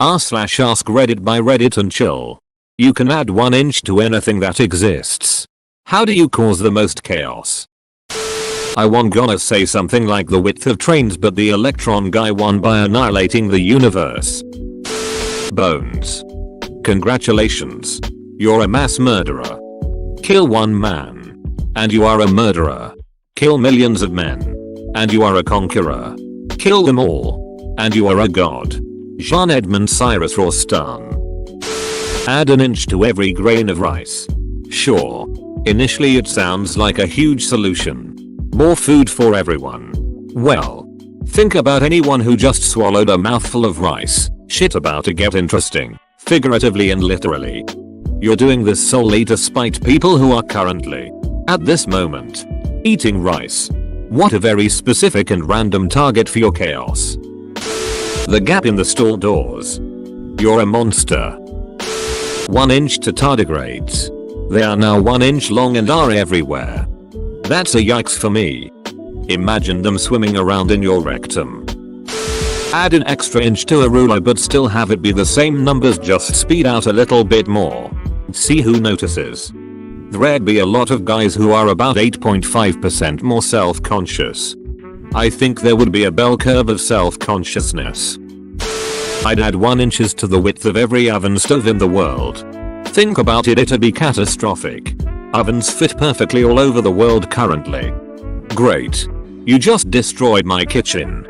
r/Askreddit by Reddit and chill. You can add 1 inch to anything that exists. How do you cause the most chaos? I won't gonna say something like the width of trains, but the electron guy won by annihilating the universe. Bones. Congratulations. You're a mass murderer. Kill one man. And you are a murderer. Kill millions of men. And you are a conqueror. Kill them all. And you are a god. Jean Edmond Cyrus Rostand. Add 1 inch to every grain of rice. Sure. Initially it sounds like a huge solution. More food for everyone. Well, think about anyone who just swallowed a mouthful of rice. Shit about to get interesting, figuratively and literally. You're doing this solely to spite people who are currently, at this moment, eating rice. What a very specific and random target for your chaos. The gap in the store doors. You're a monster. 1 inch to tardigrades. They are now 1 inch long and are everywhere. That's a yikes for me. Imagine them swimming around in your rectum. Add an extra inch to a ruler but still have it be the same numbers, just speed out a little bit more. See who notices. There'd be a lot of guys who are about 8.5% more self-conscious. I think there would be a bell curve of self-consciousness. I'd add 1 inches to the width of every oven stove in the world. Think about it, it'd be catastrophic. Ovens fit perfectly all over the world currently. Great. You just destroyed my kitchen.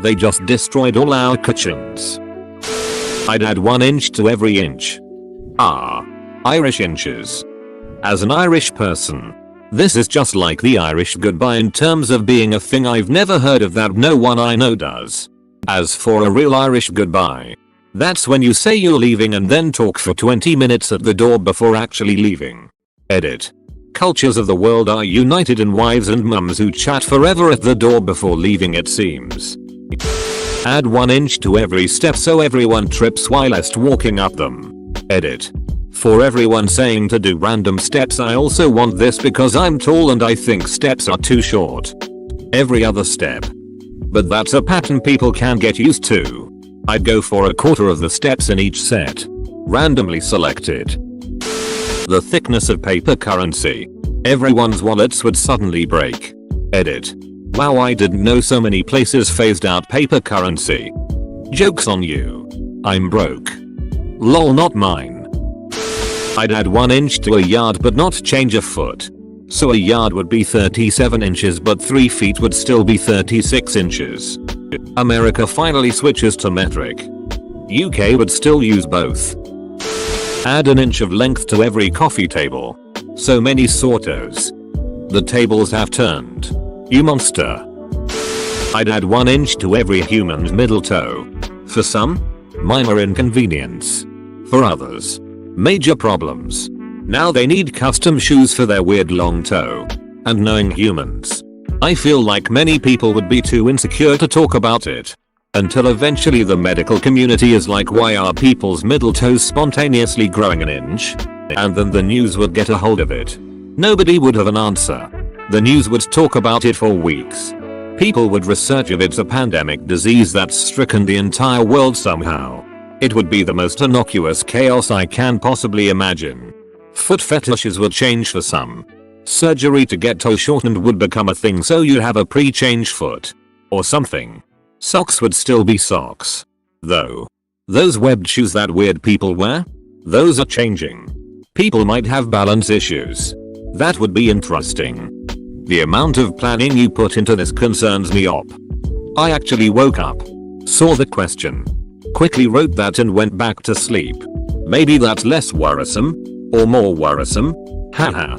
They just destroyed all our kitchens. I'd add 1 inch to every inch. Irish inches. As an Irish person, this is just like the Irish goodbye in terms of being a thing I've never heard of that no one I know does. As for a real Irish goodbye, that's when you say you're leaving and then talk for 20 minutes at the door before actually leaving. Edit. Cultures of the world are united in wives and mums who chat forever at the door before leaving, it seems. Add 1 inch to every step so everyone trips whilst walking up them. Edit. For everyone saying to do random steps, I also want this because I'm tall and I think steps are too short. Every other step. But that's a pattern people can get used to. I'd go for 1/4 of the steps in each set. Randomly selected. The thickness of paper currency. Everyone's wallets would suddenly break. Edit. Wow, I didn't know so many places phased out paper currency. Joke's on you. I'm broke. Lol, not mine. I'd add 1 inch to a yard but not change a foot. So a yard would be 37 inches but 3 feet would still be 36 inches. America finally switches to metric. UK would still use both. Add 1 inch of length to every coffee table. So many sorters. The tables have turned. You monster. I'd add 1 inch to every human's middle toe. For some, minor inconvenience. For others, major problems. Now they need custom shoes for their weird long toe. And knowing humans, I feel like many people would be too insecure to talk about it. Until eventually the medical community is like, why are people's middle toes spontaneously growing 1 inch? And then the news would get a hold of it. Nobody would have an answer. The news would talk about it for weeks. People would research if it's a pandemic disease that's stricken the entire world somehow. It would be the most innocuous chaos I can possibly imagine. Foot fetishes would change for some. Surgery to get toe shortened would become a thing, so you'd have a pre-changed foot. Or something. Socks would still be socks. Though. Those webbed shoes that weird people wear? Those are changing. People might have balance issues. That would be interesting. The amount of planning you put into this concerns me op. I actually woke up, saw the question, quickly wrote that and went back to sleep. Maybe that's less worrisome? Or more worrisome? Haha.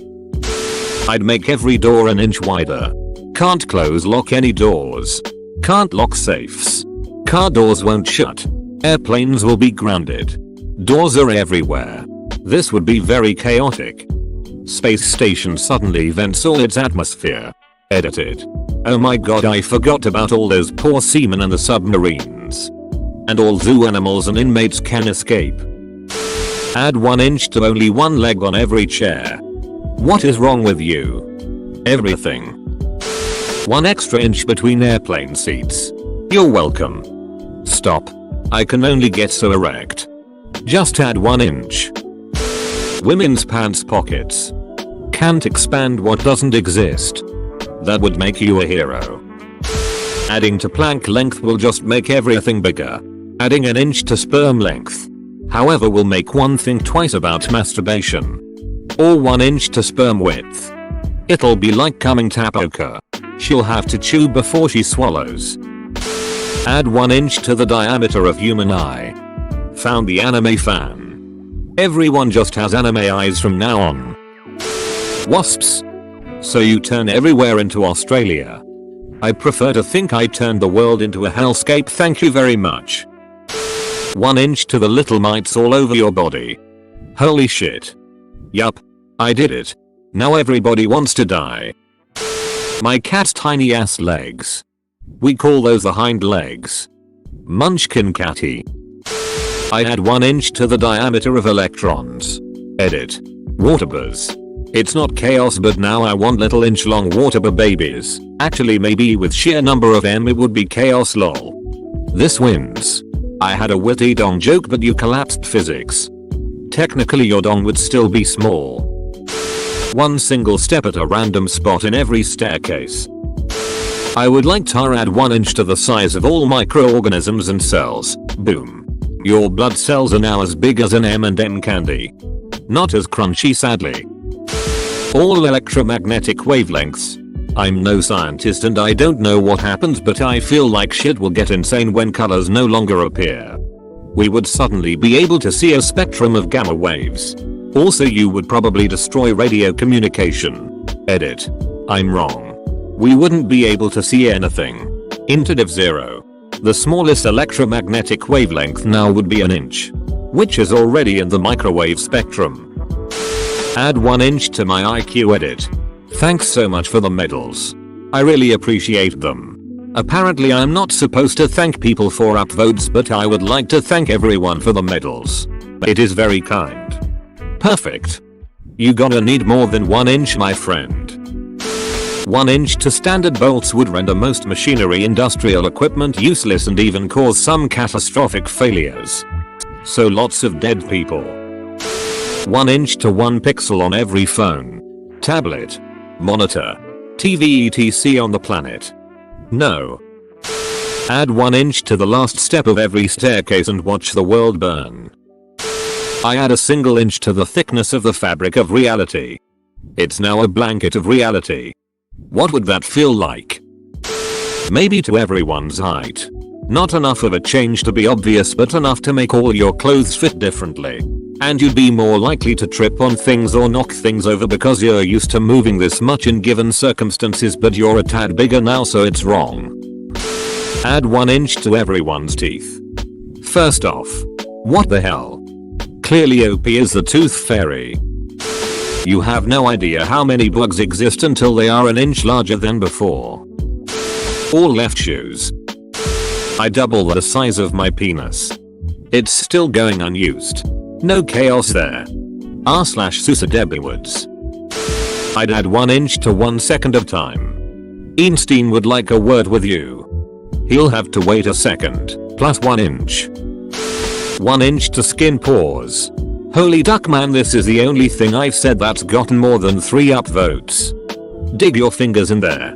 I'd make every door 1 inch wider. Can't close lock any doors. Can't lock safes. Car doors won't shut. Airplanes will be grounded. Doors are everywhere. This would be very chaotic. Space station suddenly vents all its atmosphere. Edited. Oh my god, I forgot about all those poor seamen and the submarines. And all zoo animals and inmates can escape. Add 1 inch to only 1 leg on every chair. What is wrong with you? Everything. 1 extra inch between airplane seats. You're welcome. Stop. I can only get so erect. Just add 1 inch. Women's pants pockets. Can't expand what doesn't exist. That would make you a hero. Adding to plank length will just make everything bigger. Adding an inch to sperm length, however, will make one think twice about masturbation. Or 1 inch to sperm width. It'll be like coming tapoka. She'll have to chew before she swallows. Add 1 inch to the diameter of human eye. Found the anime fan. Everyone just has anime eyes from now on. Wasps. So you turn everywhere into Australia. I prefer to think I turned the world into a hellscape, thank you very much. 1 inch to the little mites all over your body. Holy shit. Yup. I did it. Now everybody wants to die. My cat's tiny ass legs. We call those the hind legs. Munchkin catty. I add 1 inch to the diameter of electrons. Edit. Waterbers. It's not chaos, but now I want little inch long waterbur babies. Actually, maybe with sheer number of M it would be chaos, lol. This wins. I had a witty dong joke, but you collapsed physics. Technically your dong would still be small. One single step at a random spot in every staircase. I would like to add 1 inch to the size of all microorganisms and cells. Boom. Your blood cells are now as big as an M&M candy. Not as crunchy, sadly. All electromagnetic wavelengths. I'm no scientist and I don't know what happens, but I feel like shit will get insane when colors no longer appear. We would suddenly be able to see a spectrum of gamma waves. Also, you would probably destroy radio communication. Edit. I'm wrong. We wouldn't be able to see anything. Interdiv 0. The smallest electromagnetic wavelength now would be an inch, which is already in the microwave spectrum. Add 1 inch to my IQ. Edit. Thanks so much for the medals. I really appreciate them. Apparently I'm not supposed to thank people for upvotes, but I would like to thank everyone for the medals. It is very kind. Perfect. You gonna need more than 1 inch, my friend. 1 inch to standard bolts would render most machinery industrial equipment useless and even cause some catastrophic failures. So lots of dead people. 1 inch to 1 pixel on every phone, tablet, monitor, TV etc on the planet. No. Add 1 inch to the last step of every staircase and watch the world burn. I add a single inch to the thickness of the fabric of reality. It's now a blanket of reality. What would that feel like? Maybe to everyone's height. Not enough of a change to be obvious, but enough to make all your clothes fit differently. And you'd be more likely to trip on things or knock things over because you're used to moving this much in given circumstances, but you're a tad bigger now, so it's wrong. Add 1 inch to everyone's teeth. First off, what the hell? Clearly OP is the tooth fairy. You have no idea how many bugs exist until they are an inch larger than before. All left shoes. I double the size of my penis. It's still going unused. No chaos there. r/Susa Debbie Woods. I'd add 1 inch to 1 second of time. Einstein would like a word with you. He'll have to wait a second, plus 1 inch. 1 inch to skin pores. Holy duck man, this is the only thing I've said that's gotten more than 3 upvotes. Dig your fingers in there.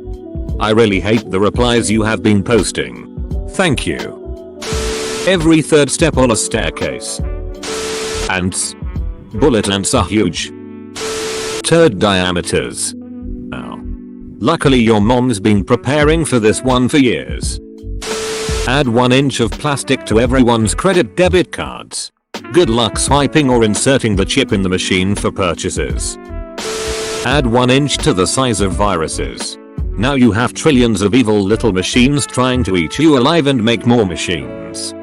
I really hate the replies you have been posting. Thank you. Every third step on a staircase. Ants. Bullet ants are huge. Turd diameters. Ow. Luckily your mom's been preparing for this one for years. Add 1 inch of plastic to everyone's credit debit cards. Good luck swiping or inserting the chip in the machine for purchases. Add 1 inch to the size of viruses. Now you have trillions of evil little machines trying to eat you alive and make more machines.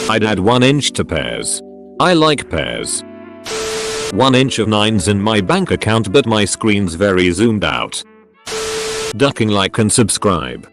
I'd add 1 inch to pears. I like pears. 1 inch of 9s in my bank account, but my screen's very zoomed out. Ducking like and subscribe.